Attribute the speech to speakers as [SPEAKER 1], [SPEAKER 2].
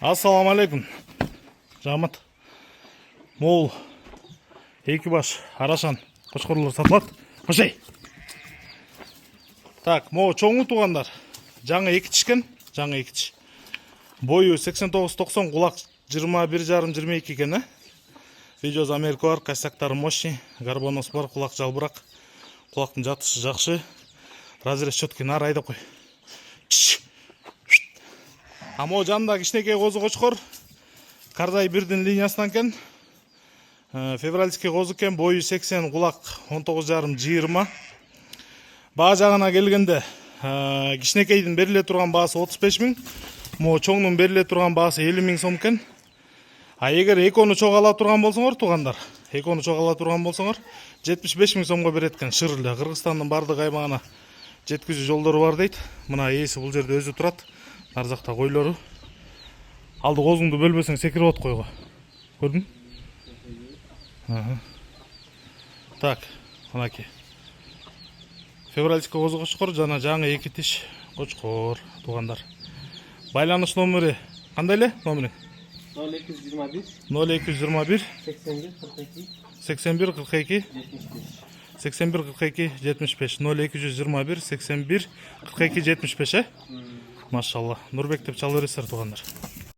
[SPEAKER 1] Ассаламу алейкум. Жамат. Мол. Эки баш арашан кошкорлор сатылат. Кошай. Так, мол чоңу тугандар. Жаңы эки тишкен, жаңы эки тиш. Бою 89-90, кулак 21,5-22 экен, э? Видеоз Америка бар, косяктары мощный, гарбонос бар, кулак жалбырак. Кулактын жатышы жакшы. Разрез четкий, нары айдап кой. Амо жанында кичинекей козу кочкор. Кардай бирдин линиясынан кен. Февральский козу кен, бою 80, кулак 19,5-20. Баа жагына келгенде, кичинекейдин бериле турган баасы 35 миң. Мо чоңдун бериле турган баасы 50 миң сом кен. А эгер экөөнү чогуу ала турган болсоңор, тугандар, экөөнү чогуу ала турган болсоңор, 75 миң сомго берет экен шырылы. Кыргызстандын бардык аймагына жеткизүү жолдору бар дейт. Мына ээси бул жерде өзү турат. Нарзакта койлору. Алды козуңду бөлбөсөң секирип от койго. Көрдүң? Так, мынакей. Февральский козу кочкор жана жаңы эки тиш кочкор тугандар. Байланыш номери кандай эле номериң?
[SPEAKER 2] 0221
[SPEAKER 1] 0221
[SPEAKER 2] 81 42
[SPEAKER 1] 81 42 75 0221 81 42 75, э? Машалла. Нурбек деп чала бересиздер тугандар.